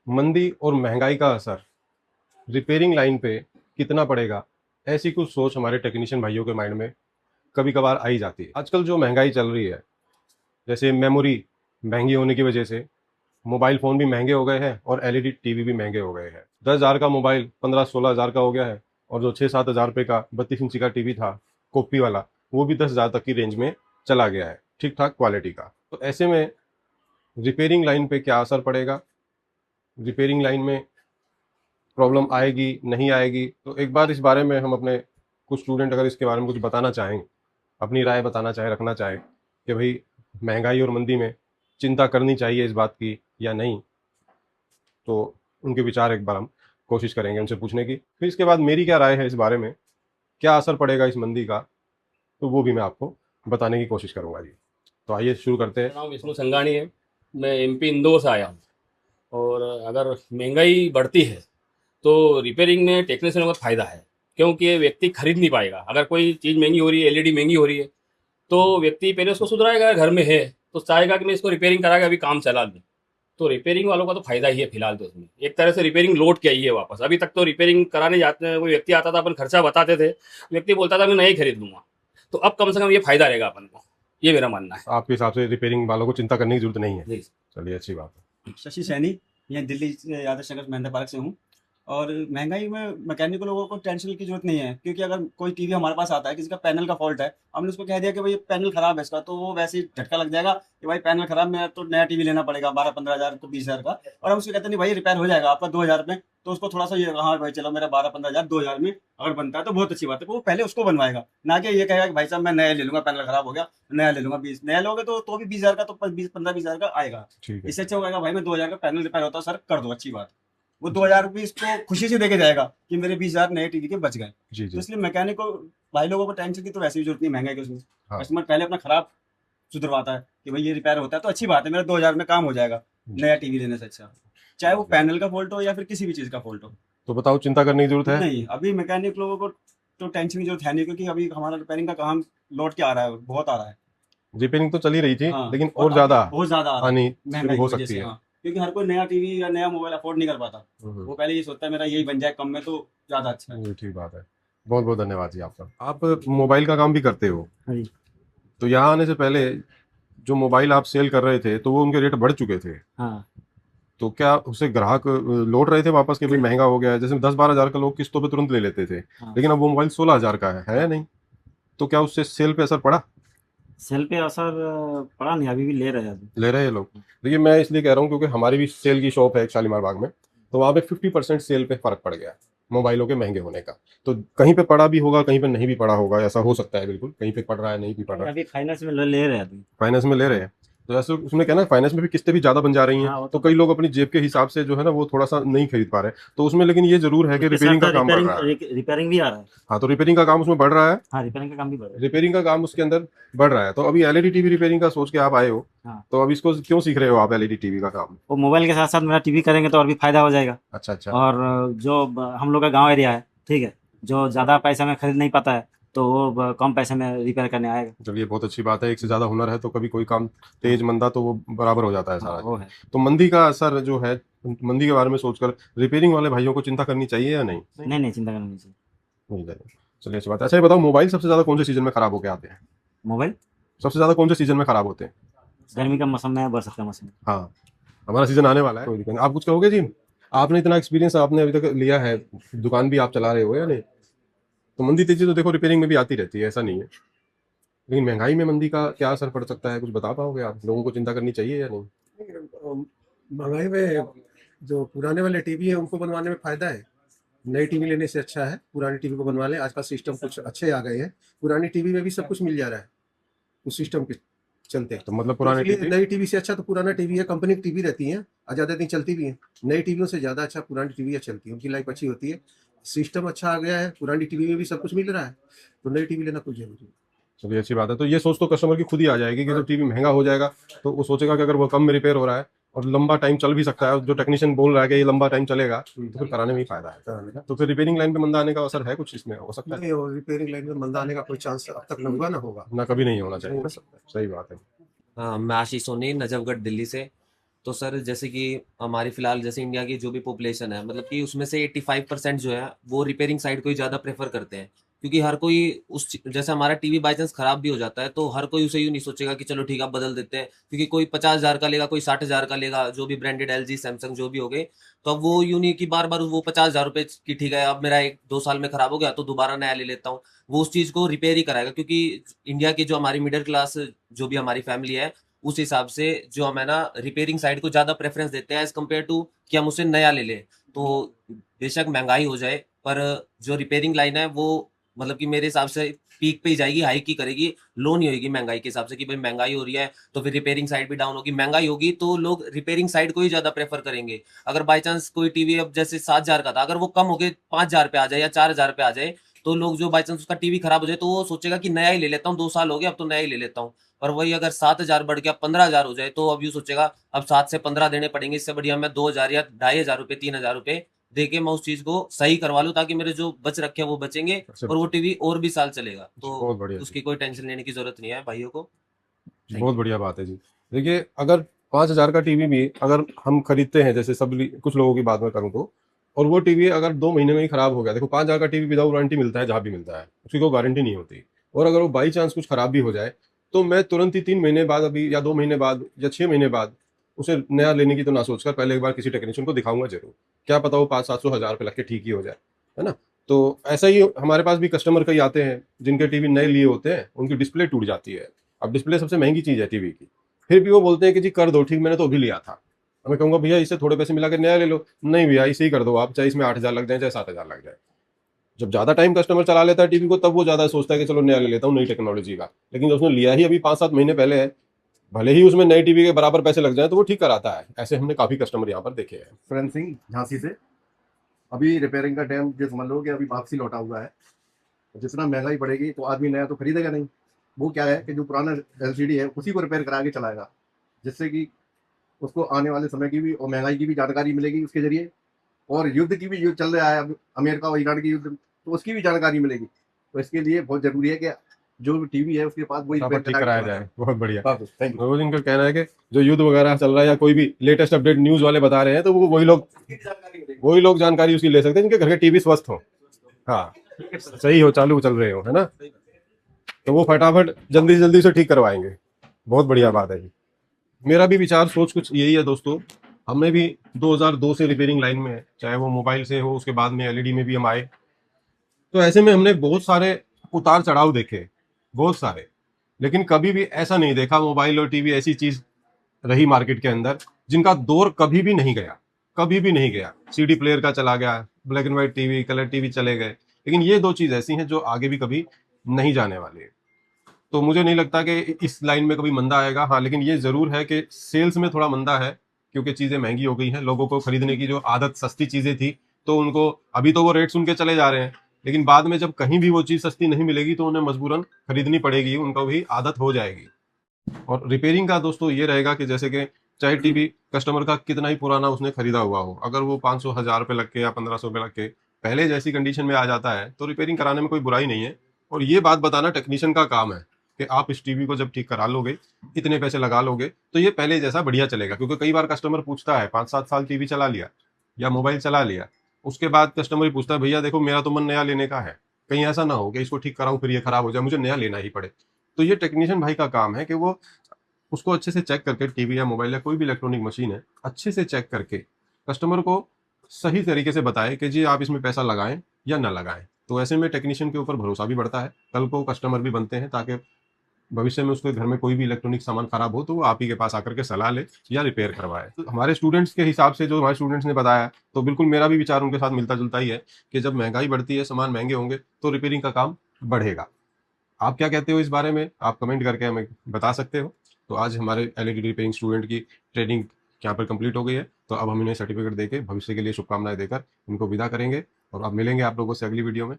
मंदी और महंगाई का असर रिपेयरिंग लाइन पे कितना पड़ेगा, ऐसी कुछ सोच हमारे टेक्नीशियन भाइयों के माइंड में कभी कभार आ ही जाती है। आजकल जो महंगाई चल रही है, जैसे मेमोरी महंगी होने की वजह से मोबाइल फ़ोन भी महंगे हो गए हैं और एलईडी टीवी भी महंगे हो गए हैं। 10,000 का मोबाइल 15-16,000 का हो गया है, और जो 6-7 हज़ार रुपये का 32 इंची का टीवी था कॉपी वाला, वो भी 10,000 तक की रेंज में चला गया है, ठीक ठाक क्वालिटी का। तो ऐसे में रिपेयरिंग लाइन पे क्या असर पड़ेगा, रिपेयरिंग लाइन में प्रॉब्लम आएगी नहीं आएगी, तो एक बार इस बारे में हम अपने कुछ स्टूडेंट अगर इसके बारे में कुछ बताना चाहें, अपनी राय बताना चाहे, रखना चाहे कि भाई महंगाई और मंदी में चिंता करनी चाहिए इस बात की या नहीं, तो उनके विचार एक बार हम कोशिश करेंगे उनसे पूछने की। फिर इसके बाद मेरी क्या राय है इस बारे में, क्या असर पड़ेगा इस मंदी का, तो वो भी मैं आपको बताने की कोशिश करूंगा जी। तो आइए शुरू करते हैं। मेरा नाम विष्णु संघानी है। मैं एमपी इंदौर से आया हूँ। और अगर महंगाई बढ़ती है तो रिपेयरिंग में टेक्नीशियन को फ़ायदा है, क्योंकि ये व्यक्ति खरीद नहीं पाएगा। अगर कोई चीज़ महंगी हो रही है, एलईडी महंगी हो रही है, तो व्यक्ति पहले उसको सुधराएगा, घर में है तो चाहेगा कि मैं इसको रिपेयरिंग करा के अभी काम चला लूँ। तो रिपेयरिंग वालों का तो फ़ायदा ही है फिलहाल। तो इसमें एक तरह से रिपेयरिंग लौट के आई है वापस। अभी तक तो रिपेयरिंग कराने जाते हैं, कोई व्यक्ति आता था, अपन खर्चा बताते थे, व्यक्ति बोलता था मैं नहीं खरीद लूँगा। तो अब कम से कम ये फ़ायदा रहेगा अपन को, ये मेरा मानना है। आपके हिसाब से रिपेयरिंग वालों को चिंता करने की जरूरत नहीं है। जी। चलिए, अच्छी बात है। शशि सैनी, यहाँ दिल्ली से आदर्श नगर महेंद्र पार्क से हूँ। और महंगाई में मैकेनिक लोगों को टेंशन की जरूरत नहीं है, क्योंकि अगर कोई टीवी हमारे पास आता है, किसी का पैनल का फॉल्ट है, हमने उसको कह दिया कि भाई पैनल खराब है इसका, तो वो वैसे ही झटका लग जाएगा कि भाई पैनल खराब, मेरा तो नया टीवी लेना पड़ेगा 12-15 हज़ार तो 20 हज़ार का। और हम उसको कहते नहीं भाई रिपेयर हो जाएगा आपका 2 हज़ार में, तो उसको थोड़ा सा ये हाँ भाई चलो मेरा 12-15 हज़ार 2 हज़ार में अगर बनता है तो बहुत अच्छी बात है। वो पहले उसको बनवाएगा, ना कि ये कहेगा कि भाई साहब मैं नया ले लूंगा, पैनल खराब हो गया नया ले लूंगा। 20 नया लोगे तो भी 20 हज़ार का, तो 20-15-20 हज़ार का आएगा। ठीक है। इससे अच्छा होगा भाई मैं 2 हज़ार का पैनल रिपेयर होता है सर कर दो, अच्छी बात। वो 2 हज़ार रुपये इसको खुशी से देके जाएगा कि मेरे 20 हज़ार नए टीवी के बच गए। जी तो जी। इसलिए मैकेनिक को, भाई लोगों को टेंशन की तो वैसे भी जरूरत नहीं महंगाई की उसमें। हाँ। कस्टमर पहले अपना खराब सुधरवाता है कि भाई ये रिपेयर होता है तो अच्छी बात है, मेरा 2 हज़ार में काम हो जाएगा जी। नया टीवी लेने से अच्छा। चाहे वो पैनल का फॉल्ट हो या फिर किसी भी चीज़ का फॉल्ट हो। तो बताओ, चिंता करने की जरूरत है? नहीं, अभी मैकेनिक लोगों को तो टेंशन की जरूरत है नहीं, क्योंकि अभी हमारा रिपेयरिंग का काम लौट के आ रहा है, बहुत आ रहा है। रिपेयरिंग तो चली रही थी, हाँ, लेकिन और और अब ज्यादा बहुत ज़्यादा आ रहा है आनी शुरू महँगाई हो की वज़ह सकती से। है। हाँ, क्योंकि हर कोई नया टीवी या नया मोबाइल अफ़ोर्ड नहीं कर पाता। वो पहले ये सोचता है मेरा यही बन जाए कम में तो ज़्यादा अच्छा है। ये ठीक बात है। बहुत बहुत धन्यवाद जी आपका। आप मोबाइल का काम भी करते हो, हाँ जी। तो यहाँ आने से पहले जो मोबाइल आप सेल कर रहे थे, तो वो उनके रेट बढ़ चुके थे, हाँ। तो क्या उससे ग्राहक लौट रहे थे वापस कि भाई महंगा हो गया है? जैसे 10-12 हज़ार का लोग किस्तों पे तुरंत ले लेते थे, हाँ। लेकिन अब वो मोबाइल 16 हज़ार का है नहीं, तो क्या उससे सेल पे असर पड़ा? सेल पे असर पड़ा नहीं, अभी भी ले रहे हैं अभी। ले रहे हैं लोग। देखिए, मैं इसलिए कह रहा हूँ क्योंकि हमारी भी सेल की शॉप है एक शालीमार बाग में, तो वहाँ पे 50% सेल पे फर्क पड़ गया मोबाइलों के महंगे होने का। तो कहीं पे पड़ा भी होगा, कहीं पे नहीं भी पड़ा होगा, ऐसा हो सकता है, बिल्कुल कहीं पे पड़ रहा है, नहीं भी पड़ रहा है। अभी फाइनेंस में ले रहे हैं अभी। फाइनेंस में ले रहे हैं, तो ऐसे उसमें क्या ना, फाइनेंस में भी किस्तें भी ज्यादा बन जा रही हैं, हाँ, वो तो तो कई लोग अपनी जेब के हिसाब से जो है ना वो थोड़ा सा नहीं खरीद पा रहे, तो उसमें लेकिन ये जरूर है कि उसके रिपेयरिंग साथ का काम बढ़ रिपेयरिंग रहा है। रिपेयरिंग भी आ रहा है। हाँ, तो रिपेयरिंग का काम उसमें बढ़ रहा है। हाँ, रिपेयरिंग का काम भी बढ़ रहा है। रिपेयरिंग का काम उसके अंदर बढ़ रहा है। तो अभी एलईडी टीवी रिपेयरिंग का सोच के आप आए हो, हाँ, तो अब इसको क्यों सीख रहे हो आप एलईडी टीवी का काम? वो मोबाइल के साथ साथ मेरा टीवी करेंगे तो और भी फायदा हो जाएगा। अच्छा अच्छा। और जो हम लोग का गांव एरिया है, ठीक है, जो ज़्यादा पैसे में खरीद नहीं पाता है, तो वो कम पैसे में रिपेयर करने आएगा। चलिए, बहुत अच्छी बात है। एक से ज्यादा हुनर है तो कभी कोई काम हाँ। तेज मंदा तो वो बराबर हो जाता है हाँ, सारा वो चीज। है। तो मंदी का असर जो है, मंदी के बारे में सोचकर रिपेयरिंग वाले भाइयों को चिंता करनी चाहिए या नहीं? नहीं नहीं, चिंता करना नहीं चाहिए। नहीं चाहिए। चलिए, अच्छी बात है। अच्छा, ये बताओ, मोबाइल सबसे ज्यादा कौन से सीजन में खराब होके आते हैं? मोबाइल सबसे ज्यादा कौन से सीजन में खराब होते हैं? गर्मी का मौसम में, बरसात का मौसम में। हाँ, हमारा सीजन आने वाला है, कोई दिक्कत नहीं। आप कुछ कहोगे जी? आपने इतना एक्सपीरियंस आपने अभी तक लिया है, दुकान भी आप चला रहे हो या नहीं? तो मंदी तेजी तो देखो रिपेयरिंग में भी आती रहती है, ऐसा नहीं है, लेकिन महंगाई में मंदी का क्या असर पड़ सकता है, कुछ बता पाओगे आप? लोगों को चिंता करनी चाहिए या नहीं? महंगाई में जो पुराने वाले टीवी है उनको बनवाने में फायदा है। नई टीवी लेने से अच्छा है पुरानी टीवी को बनवा लें। आजकल सिस्टम कुछ अच्छे आ गए हैं, पुरानी टीवी में भी सब कुछ मिल जा रहा है उस सिस्टम के चलते। तो मतलब तो पुराने इसलिए टीवी। नई टीवी से अच्छा तो पुराना टीवी है, कंपनी की टीवी रहती है और ज्यादा दिन चलती भी है। नई टीवियों से ज्यादा अच्छा पुरानी टीवी चलती है, उनकी लाइफ अच्छी होती है, सिस्टम अच्छा आ गया है, पुरानी टीवी में भी सब कुछ मिल रहा है, तो नई टीवी लेना कुछ जरूरी है। चलिए, अच्छी बात है। तो ये सोच तो कस्टमर की खुद ही आ जाएगी कि जब टीवी महंगा हो जाएगा तो वो सोचेगा कि अगर वो कम में रिपेयर हो रहा है और लंबा टाइम चल भी सकता है, जो टेक्नीशियन बोल रहा है कि ये लंबा टाइम चलेगा, तो फिर कराने में ही फायदा है। तो फिर रिपेयरिंग लाइन पे मंदा आने का असर है कुछ इसमें, हो सकता है? नहीं, और रिपेयरिंग लाइन में मंदा आने का कोई चांस अब तक न हुआ ना होगा। ना, कभी नहीं होना चाहिए नहीं ना। हो सकता है। सही बात है। हाँ, मैं आशीष सोनी, नजफगढ़ दिल्ली से। तो सर जैसे कि हमारी फिलहाल जैसे इंडिया की जो भी पॉपुलेशन है, मतलब कि उसमें से 85% जो है वो रिपेयरिंग साइड को ही ज़्यादा प्रेफर करते हैं। क्योंकि हर कोई जैसे हमारा टीवी बाई चांस खराब भी हो जाता है तो हर कोई उसे यूँ नहीं सोचेगा कि चलो ठीक है अब बदल देते हैं, क्योंकि कोई 50,000 का लेगा, कोई 60,000 का लेगा, जो भी ब्रांडेड LG सैमसंग जो भी हो गए। तो अब वो यूँ नहीं कि बार बार वो 50,000 रुपये की ठीक है अब मेरा 1-2 साल में खराब हो गया तो दोबारा नया ले लेता हूँ। वो उस चीज़ को रिपेयर ही कराएगा, क्योंकि इंडिया की जो हमारी मिडिल क्लास जो भी हमारी फैमिली है, उस हिसाब से जो हम है ना रिपेयरिंग साइड को ज़्यादा प्रेफरेंस देते हैं एज़ कम्पेयर टू कि हम उसे नया ले लें। तो बेशक महँगाई हो जाए, पर जो रिपेयरिंग लाइन है वो मतलब कि मेरे हिसाब से पीक पे ही जाएगी, हाइक ही करेगी, लो नहीं होएगी महँगाई के हिसाब से कि भाई महँगाई हो रही है तो फिर रिपेयरिंग साइड भी डाउन होगी। महँगाई होगी तो लोग रिपेयरिंग साइड को ही ज़्यादा प्रेफ़र करेंगे। अगर बाय चांस कोई टीवी अब जैसे 7,000 का था, अगर वो कम हो के 5,000 पे आ जाए या 4,000 पे आ जाए, तो लोग जो बाय चांस उसका टीवी खराब हो जाए तो वो सोचेगा कि नया ही ले लेता हूँ, 2 साल हो गए अब तो नया ही ले लेता हूँ। पर वही अगर 7,000 बढ़ के अब 15,000 हो जाए तो अब यूँ सोचेगा अब 7 से 15 देने पड़ेंगे, इससे बढ़िया मैं 2,000 या ₹2,500 ₹3,000 दे के मैं उस चीज़ को सही करवा लूँ, ताकि मेरे जो बच रखे हैं वो बचेंगे अच्छा, और वो टीवी और भी साल चलेगा। तो बहुत बढ़िया जी। उसकी कोई टेंशन लेने की ज़रूरत नहीं है भाइयों को। थैंक बहुत यू। बढ़िया बात है जी। देखिए, अगर 5,000 का टीवी भी अगर हम खरीदते हैं, जैसे कुछ लोगों की बात मैं करूँ तो, और वो टीवी अगर 2 महीने में ही खराब हो गया, देखो 5,000 का टीवी विदाउट वारंटी मिलता है जहाँ भी मिलता है, उसकी कोई गारंटी नहीं होती। और अगर वो बाई चांस कुछ खराब भी हो जाए, तो मैं तुरंत ही 3 महीने बाद अभी या 2 महीने बाद या 6 महीने बाद उसे नया लेने की तो ना सोचकर पहले एक बार किसी टेक्नीशियन को दिखाऊँगा ज़रूर। क्या पता वो 500-700 हज़ार रुपए लग के ठीक ही हो जाए, है ना? तो ऐसा ही हमारे पास भी कस्टमर कई आते हैं, जिनके टीवी नए लिए होते हैं, उनकी डिस्प्ले टूट जाती है। अब डिस्प्ले सबसे महंगी चीज़ है टीवी की। फिर भी वो बोलते हैं कि जी कर दो ठीक, मैंने तो अभी लिया था। अब मैं कहूँगा भैया इससे थोड़े पैसे मिला के नया ले लो। नहीं भैया इसे ही कर दो आप, चाहे इसमें 8,000 लग जाए, चाहे 7,000 लग जाए। जब ज़्यादा टाइम कस्टमर चला लेता है टीवी को, तब वो ज़्यादा सोचता है कि चलो नया ले लेता हूँ नई टेक्नोलॉजी का। लेकिन जब उसने लिया ही अभी 5-7 महीने पहले है, भले ही उसमें नई टीवी के बराबर पैसे लग जाएँ तो वो ठीक कराता है। ऐसे हमने काफ़ी कस्टमर यहाँ पर देखे हैं। सुरेंद्र सिंह झांसी से। अभी रिपेयरिंग का टाइम जो समझ लो कि अभी वापसी लौटा हुआ है। जितना महंगाई बढ़ेगी तो आदमी नया तो खरीदेगा नहीं। वो क्या है कि जो पुराना LCD है उसी को रिपेयर करा के चलाएगा, जिससे कि उसको आने वाले समय की भी और महंगाई की भी जानकारी मिलेगी उसके जरिए, और युद्ध की भी जो चल रहा है अब अमेरिका और ईरान की युद्ध, तो उसकी भी जानकारी मिलेगी। तो इसके लिए बहुत जरूरी है कि जो टीवी है उसके पास वही फटाफट रिपेयर ठीक करा के कराया चलाएगा। जाए। बहुत बढ़िया। Thank you. रोज इनका कहना है कि जो युद्ध वगैरह चल रहा है या कोई भी लेटेस्ट अपडेट न्यूज़ वाले बता रहे हैं, तो वो वही लोग जानकारी उसकी ले सकते हैं जिनके घर के टीवी स्वस्थ हो। हाँ, सही हो, चालू चल रहे हो, है ना? तो वो फटाफट जल्दी से जल्दी उसे ठीक करवाएंगे। बहुत बढ़िया बात है जी। मेरा भी विचार सोच कुछ यही है दोस्तों। हमें भी 2002 से रिपेयरिंग लाइन में है, चाहे वो मोबाइल से हो, उसके बाद में LED में भी हम आए। तो ऐसे में हमने बहुत सारे उतार चढ़ाव देखे, बहुत सारे। लेकिन कभी भी ऐसा नहीं देखा मोबाइल और टीवी ऐसी चीज रही मार्केट के अंदर जिनका दौर कभी भी नहीं गया, कभी भी नहीं गया। CD प्लेयर का चला गया, black and white TV, colour TV चले गए, लेकिन ये दो चीज ऐसी हैं जो आगे भी कभी नहीं जाने वाली है। तो मुझे नहीं लगता कि इस लाइन में कभी मंदा आएगा। हाँ, लेकिन ये जरूर है कि सेल्स में थोड़ा मंदा है, क्योंकि चीजें महंगी हो गई हैं। लोगों को खरीदने की जो आदत सस्ती चीजें थी, तो उनको अभी तो वो रेट सुन के चले जा रहे हैं, लेकिन बाद में जब कहीं भी वो चीज सस्ती नहीं मिलेगी तो उन्हें मजबूरन खरीदनी पड़ेगी, उनको भी आदत हो जाएगी। और रिपेयरिंग का दोस्तों ये रहेगा कि जैसे कि चाहे टीवी कस्टमर का कितना ही पुराना उसने खरीदा हुआ हो, अगर वो 500-1,000 रुपये लग के या 1,500 रुपये लग के पहले जैसी कंडीशन में आ जाता है, तो रिपेयरिंग कराने में कोई बुराई नहीं है। और ये बात बताना टेक्नीशियन का काम है कि आप इस टीवी को जब ठीक करा लोगे, इतने पैसे लगा लोगे, तो ये पहले जैसा बढ़िया चलेगा। क्योंकि कई बार कस्टमर पूछता है, 5-7 साल टीवी चला लिया या मोबाइल चला लिया, उसके बाद कस्टमर ही पूछता है भैया देखो मेरा तो मन नया लेने का है, कहीं ऐसा ना हो कि इसको ठीक कराऊं फिर ये खराब हो जाए, मुझे नया लेना ही पड़े। तो ये टेक्नीशियन भाई का काम है कि वो उसको अच्छे से चेक करके, टीवी या मोबाइल या कोई भी इलेक्ट्रॉनिक मशीन है, अच्छे से चेक करके कस्टमर को सही तरीके से बताए कि जी आप इसमें पैसा लगाएं या ना लगाएं। तो ऐसे में टेक्नीशियन के ऊपर भरोसा भी बढ़ता है, कल को कस्टमर भी बनते हैं, ताकि भविष्य में उसके घर में कोई भी इलेक्ट्रॉनिक सामान खराब हो तो वो आप ही के पास आकर के सलाह ले या रिपेयर करवाए। तो हमारे स्टूडेंट्स के हिसाब से जो हमारे स्टूडेंट्स ने बताया, तो बिल्कुल मेरा भी विचार उनके साथ मिलता जुलता ही है कि जब महंगाई बढ़ती है, सामान महंगे होंगे, तो रिपेयरिंग का काम बढ़ेगा। आप क्या कहते हो इस बारे में? आप कमेंट करके हमें बता सकते हो। तो आज हमारे LED रिपेयरिंग स्टूडेंट की ट्रेनिंग यहाँ पर कंप्लीट हो गई है, तो अब हम इन्हें सर्टिफिकेट देके भविष्य के लिए शुभकामनाएं देकर इनको विदा करेंगे, और अब मिलेंगे आप लोगों से अगली वीडियो में।